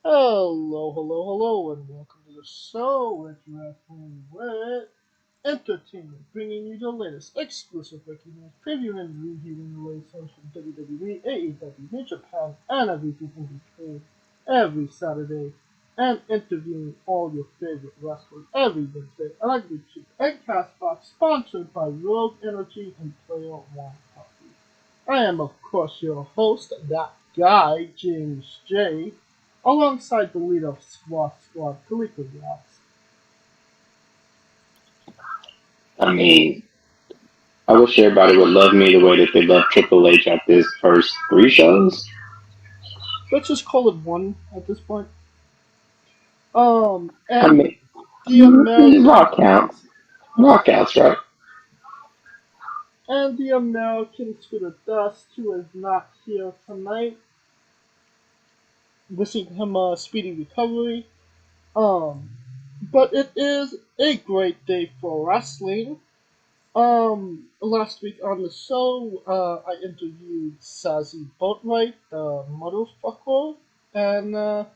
Hello, and welcome to the show at Wrestling with Entertainment, bringing you the latest exclusive breaking news, previewing and reviewing the latest shows from WWE, AEW, New Japan, and everything in between every Saturday, and interviewing all your favorite wrestlers every Wednesday on YouTube and Castbox, sponsored by Rogue Energy and Player One Coffee. I am, of course, your host, that guy, James J, alongside the leader of SWAT Squad, Kaliko Yachts. I mean, I wish everybody would love me the way that they love Triple H at his first three shows. Let's just call it one at this point. I And mean, the American Raw counts. Raw counts, right? and the American to the dust who is not here tonight. Wishing him a speedy recovery. Um, but it is a great day for wrestling. Last week on the show, I interviewed Sassy Boatwright, the motherfucker, and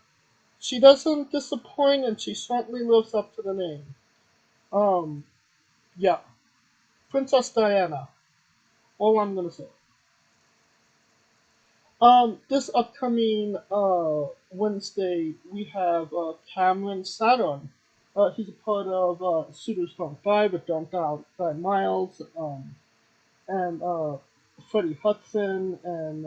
she doesn't disappoint, and she certainly lives up to the name. Um, yeah, Princess Diana. All I'm gonna say. This upcoming Wednesday, we have Cameron Saturn. He's a part of Suitors Don't Die, but Don't Die Miles. And Freddie Hudson, and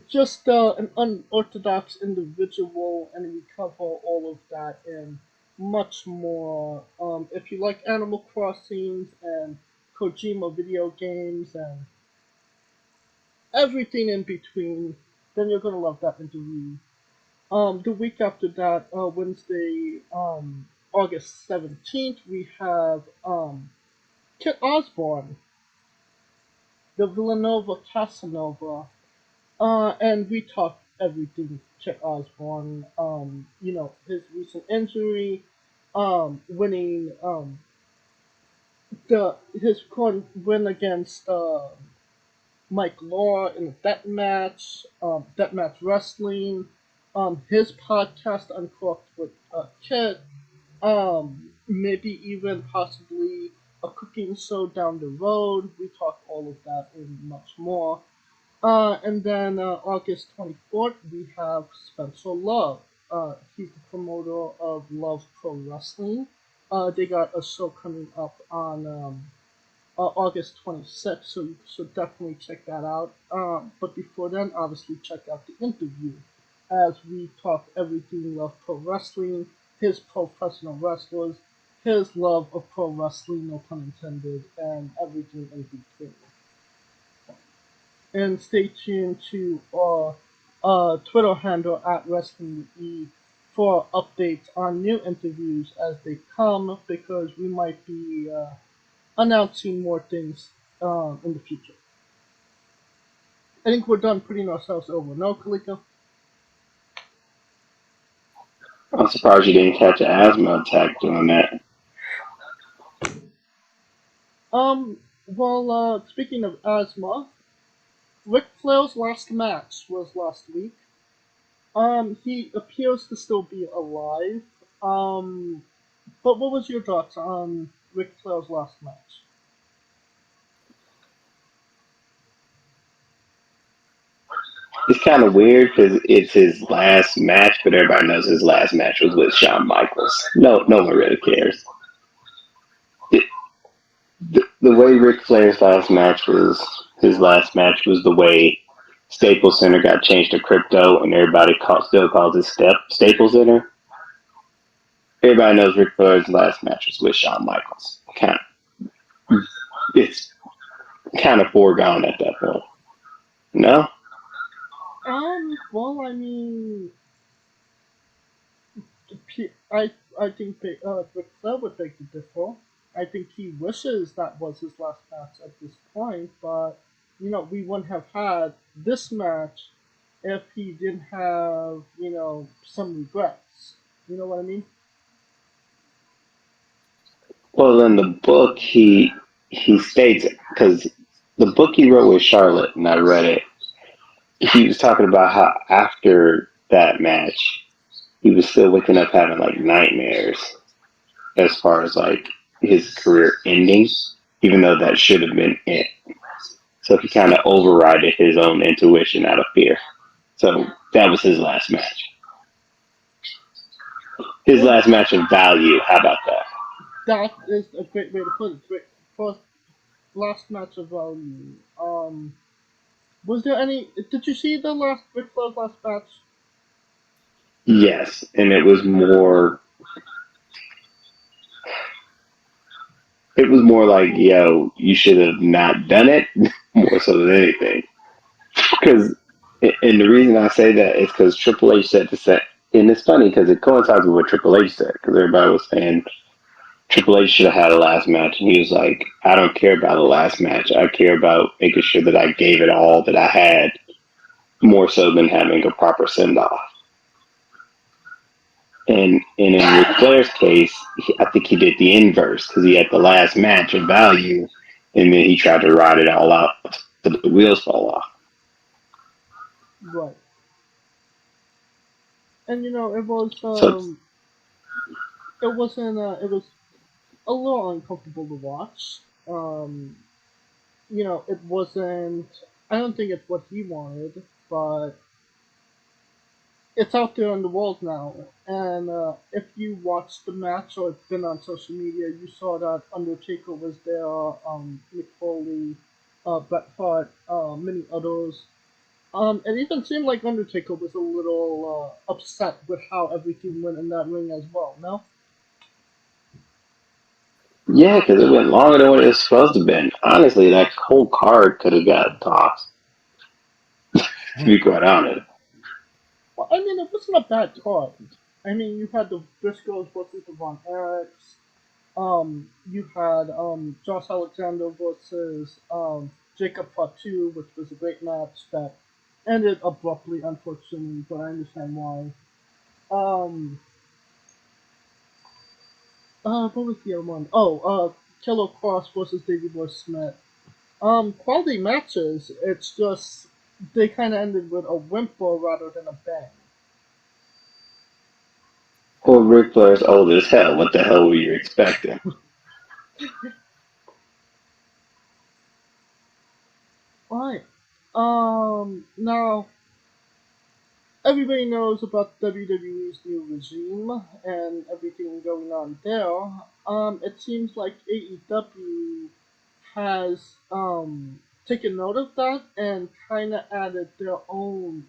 just an unorthodox individual, and we cover all of that and much more. If you like Animal Crossings and Kojima video games and everything in between, then you're gonna love that interview. The week after that, Wednesday, August 17th, we have Kit Osborne, the Villanova Casanova. And we talked everything Chet Osborne, his recent injury, winning the his current win against Mike Law in a death match wrestling, his podcast Uncorked with Chet, maybe even possibly a cooking show down the road. We talk all of that and much more. And then August 24th, we have Spencer Love. He's the promoter of Love Pro Wrestling. They got a show coming up on August 26th, so you should definitely check that out. But before then, obviously, check out the interview as we talk everything Love Pro Wrestling, his professional wrestlers, his love of pro wrestling, no pun intended, and everything in between. And stay tuned to our Twitter handle at WrestlingWithE for updates on new interviews as they come, because we might be announcing more things in the future. I think we're done putting ourselves over. No, Kalika? I'm surprised you didn't catch an asthma attack doing that. Speaking of asthma, Ric Flair's last match was last week. He appears to still be alive. Um, but what was your thoughts on Ric Flair's last match? It's kind of weird because it's his last match, but everybody knows his last match was with Shawn Michaels. No one really cares. It, the way Ric Flair's last match was, his last match was the way Staples Center got changed to crypto, and everybody still calls it Staples Center. Everybody knows Ric Flair's last match was with Shawn Michaels. It's kind of foregone at that point. No, Well, I mean, I think Ric Flair would take the differ. I think he wishes that was his last match at this point, but we wouldn't have had this match if he didn't have some regrets. You know what I mean? well, in the book he states, because the book he wrote with Charlotte, and I read it. he was talking about how after that match, he was still waking up having like nightmares as far as like his career ending, even though that should have been it. So he kind of overrided his own intuition out of fear. So that was his last match. His Well, last match of value. How about that? that is a great way to put it. First, last match of value. Was there any? Did you see the last Ric Flair's last match? Yes, and it was more. It was more like, yo, you should have not done it, more so than anything. Because, and the reason I say that is because Triple H said to set, and it's funny because it coincides with what Triple H said. Because everybody was saying Triple H should have had a last match, and he was like, I don't care about the last match. I care about making sure that I gave it all that I had, more so than having a proper send off. And in Ric Flair's case, I think he did the inverse because he had the last match of value, and then he tried to ride it all out till the wheels fall off. Right. And it was So it wasn't it was a little uncomfortable to watch. It wasn't. I don't think it's what he wanted, but it's out there in the world now. And if you watched the match or been on social media, you saw that Undertaker was there, Mick Foley, Bret Hart, many others. It even seemed like Undertaker was a little upset with how everything went in that ring as well. No. yeah, because it went longer than what it was supposed to have been. Honestly, that whole card could have got tossed. To be quite honest. Well, I mean, it wasn't a bad card. I mean, you had the Briscoes versus the Von Erichs. You had Josh Alexander versus Jacob Fatu, which was a great match that ended abruptly, unfortunately, but I understand why. Um, what was the other one? Oh, Killer Cross versus Davey Boy Smith. Quality matches. It's just they kind of ended with a whimper rather than a bang. Well, Ric Flair's old as hell. What the hell were you expecting? Right. Now everybody knows about WWE's new regime and everything going on there. It seems like AEW has taken note of that and kind of added their own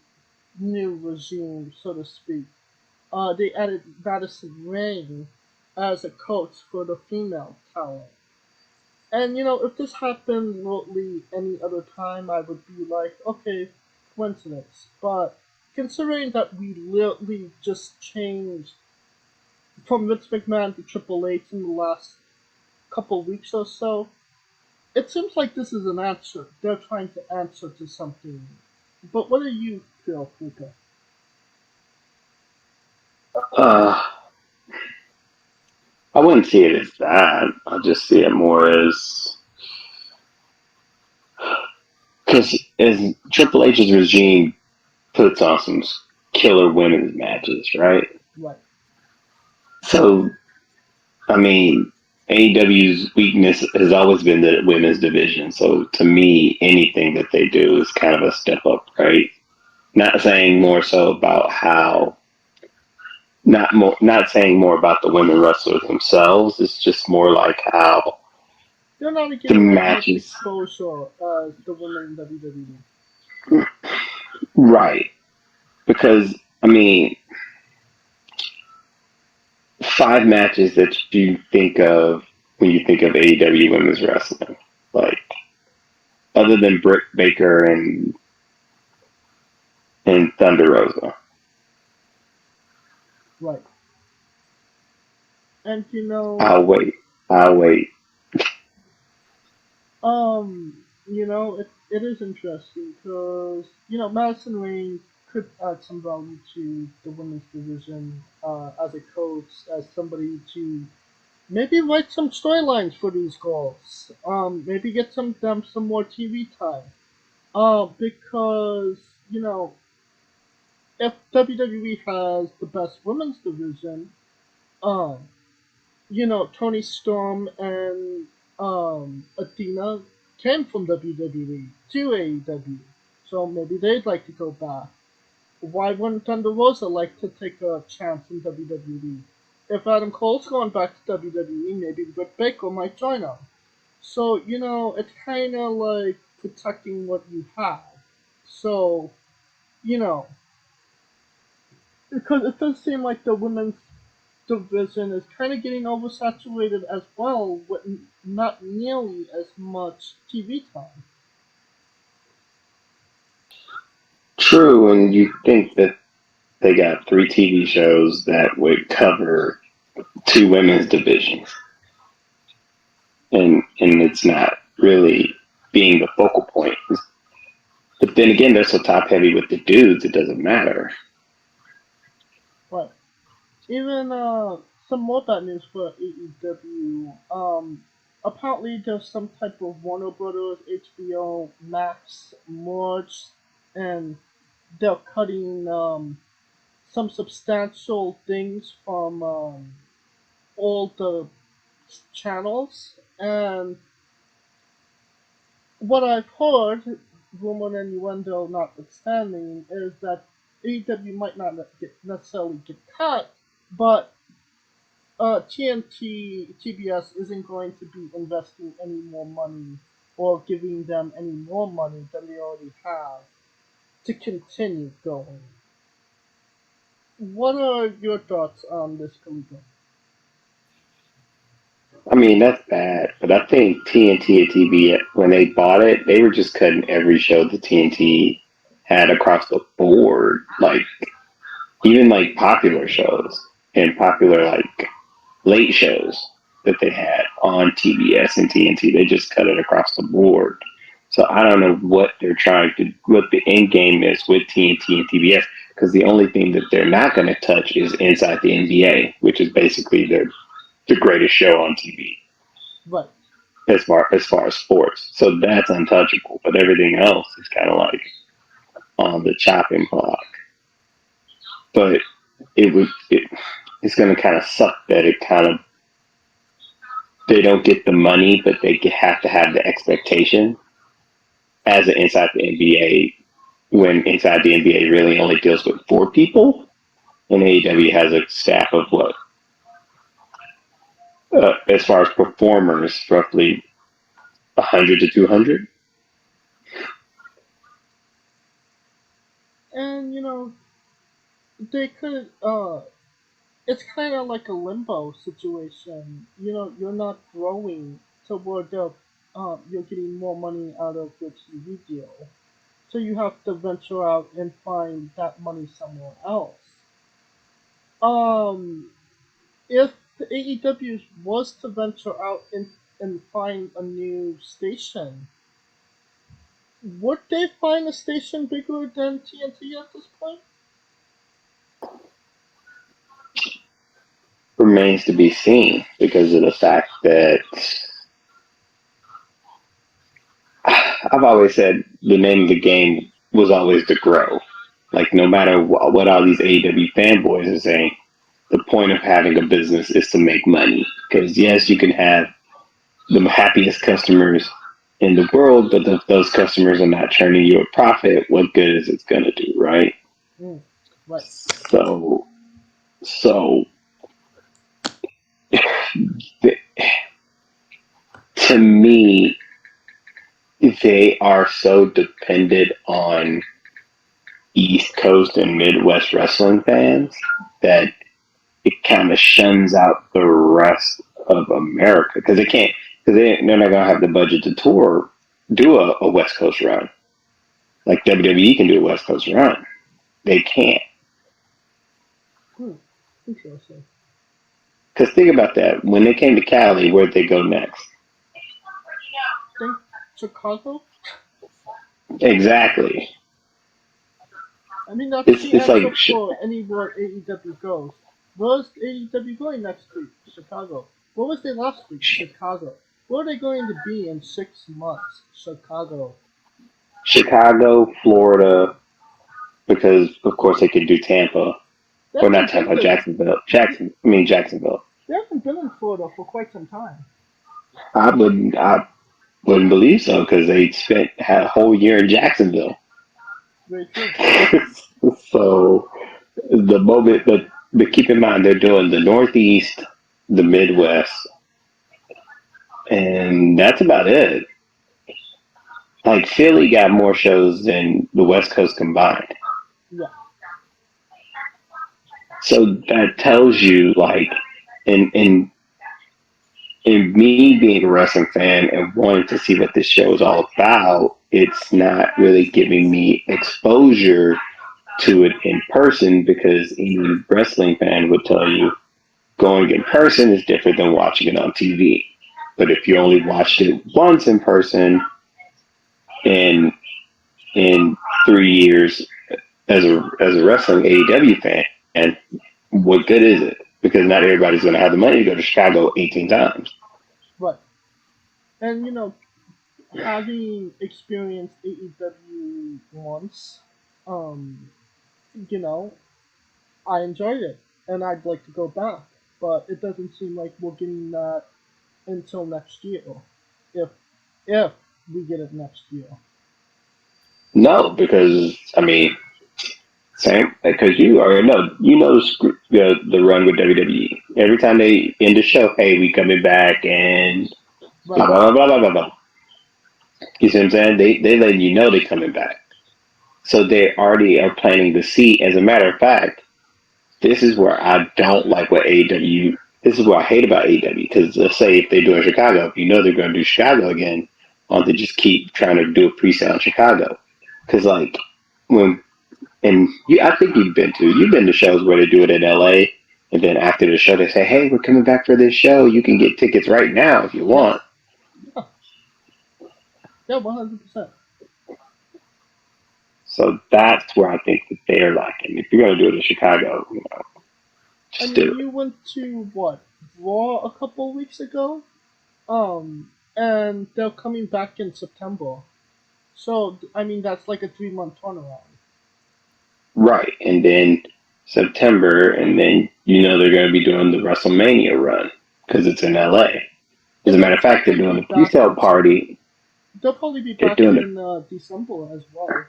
new regime, so to speak. They added Madison Rain as a coach for the female talent. And if this happened remotely any other time, I would be like, okay, coincidence. But considering that we literally just changed from Vince McMahon to Triple H in the last couple weeks or so, it seems like this is an answer. They're trying to answer to something. But what do you feel, Fuka? Uh, I wouldn't see it as that. I just see it more as because as Triple H's regime puts on some killer women's matches, right? Right. So I mean, AEW's weakness has always been the women's division. So to me, anything that they do is kind of a step up, right? Not saying more so about how, not saying more about the women wrestlers themselves. It's just more like how They're not the getting as much matches, exposure as the women in WWE. right? Because I mean, 5 matches that you think of when you think of AEW women's wrestling, like other than Britt Baker and Thunder Rosa. Right. And I'll wait. I'll wait. it is interesting because Madison Rain could add some value to the women's division as a coach, as somebody to maybe write some storylines for these girls. Maybe get some more TV time. Because you know, if WWE has the best women's division, um, Tony Storm and Athena came from WWE to AEW, so maybe they'd like to go back. Why wouldn't Thunder Rosa like to take a chance in WWE? If Adam Cole's going back to WWE, maybe Britt Baker might join him. So, it's kind of like protecting what you have. So, you know, because it does seem like the women's division is kind of getting oversaturated as well, with not nearly as much TV time. True, and you think that they got 3 TV shows that would cover 2 women's divisions, and it's not really being the focal point. But then again, they're so top heavy with the dudes, it doesn't matter. But even some more bad news for AEW. Apparently there's some type of Warner Brothers HBO Max merge, and they're cutting some substantial things from all the channels. And what I've heard, rumor and innuendo notwithstanding, is that AEW might not necessarily get cut, but TNT TBS isn't going to be investing any more money or giving them any more money than they already have to continue going. What are your thoughts on this, Kaligo? I mean, that's bad, but I think TNT and TBS, when they bought it, they were just cutting every show that TNT had across the board. Like, even like popular shows and popular, like, late shows that they had on TBS and TNT, they just cut it across the board. So I don't know what they're trying to, what the end game is with TNT and TBS, because the only thing that they're not going to touch is Inside the NBA, which is basically the greatest show on TV Right. as far as sports. So that's untouchable. But everything else is kind of like on the chopping block. But it's going to kind of suck that it kind of they don't get the money, but they have to have the expectation as an Inside the NBA when Inside the NBA really only deals with 4 people, and AEW has a staff of what, as far as performers, roughly 100 to 200. And they could it's kind of like a limbo situation. You're not growing toward you're getting more money out of your TV deal. So you have to venture out and find that money somewhere else. Um, if the AEW was to venture out and find a new station, would they find a station bigger than TNT at this point? Remains to be seen because of the fact that I've always said the name of the game was always to grow. Like, no matter what all these AEW fanboys are saying, the point of having a business is to make money. Because, yes, you can have the happiest customers in the world, but if those customers are not turning you a profit, what good is it going to do, right? Mm, right. So, so th- to me, they are so dependent on East Coast and Midwest wrestling fans that it kind of shuns out the rest of America because they're not gonna have the budget to do a West Coast run like WWE can do a West Coast run. They can't. Hmm. Interesting. Because think about that. When they came to Cali, where'd they go next? Think Chicago? Exactly. I mean, that's It's the it's like answer for anywhere AEW goes. Where's AEW going next week? Chicago. Where was they last week? Chicago. Where are they going to be in 6 months? Chicago. Chicago, Florida, because of course they could do Tampa They or not haven't been Tampa, to. Jacksonville. They haven't been in Florida for quite some time. I wouldn't believe so because they had a whole year in Jacksonville. Very true. So the moment, but keep in mind they're doing the Northeast, the Midwest, and that's about it. Like Philly got more shows than the West Coast combined. Yeah. So that tells you, like, in me being a wrestling fan and wanting to see what this show is all about, it's not really giving me exposure to it in person because any wrestling fan would tell you going in person is different than watching it on TV. But if you only watched it once in person in 3 years as a wrestling AEW fan, what good is it? Because not everybody's going to have the money to go to Chicago 18 times. Right. And having experienced AEW once, um, you know, I enjoyed it, and I'd like to go back. But it doesn't seem like we're getting that until next year, if if we get it next year. No, because I mean, same because you already know the run with WWE. Every time they end the show, hey, we coming back and blah Right. blah blah blah blah blah. You see what I'm saying? They letting you know they coming back, so they already are planting the seed. As a matter of fact, this is where I don't like what AEW. This is what I hate about AEW because let's say if they do in Chicago, you know they're going to do Chicago again, or they just keep trying to do a pre-sale in Chicago. Because like when I think you've been to shows where they do it in LA, and then after the show they say, "Hey, we're coming back for this show. You can get tickets right now if you Yes. want." Yeah. Yeah. 100%. So that's where I think that they're lacking. If you're going to do it in Chicago, I just do mean, it. you went to what Raw a couple of weeks ago, and they're coming back in September. So I mean, that's like a 3 month turnaround. Right. And then September, and then they're going to be doing the WrestleMania run because it's in LA. Yeah, As a they'll matter of fact, they're probably doing be the back pre-sale in party. They'll probably be They're back doing it. in December as well.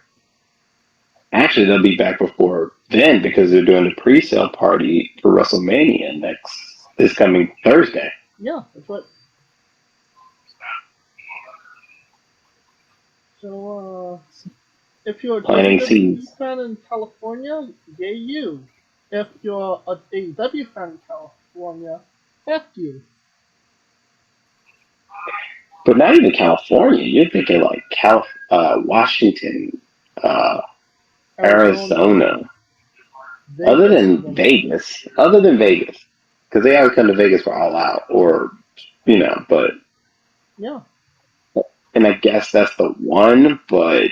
Actually, they'll be back before then because they're doing the pre-sale party for WrestleMania this coming Thursday. Yeah, that's right. So, if you're a Planting WWE seeds. fan in California, yay you. If you're a AEW fan in California, fuck you. But not even California. You're thinking like Washington, uh, Arizona, Arizona. Vegas, even. Other than Vegas, because they always come to Vegas for All Out, or but Yeah, and I guess that's the one, but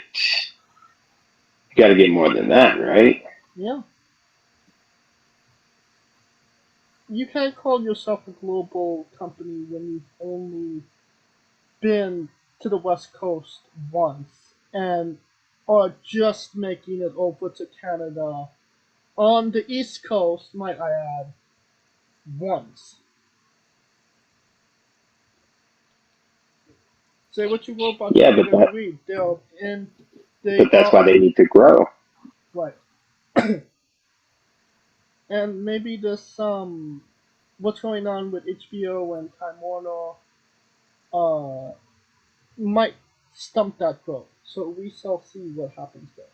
you got to get more than that, right? yeah. You can't call yourself a global company when you've only been to the West Coast once and are just making it over to Canada on the East Coast, might I add, once. Say what you will about Yeah, but WWE, they that's are why they need to grow. right, and maybe this what's going on with HBO and Time Warner uh might stump that growth. So we shall see what happens there.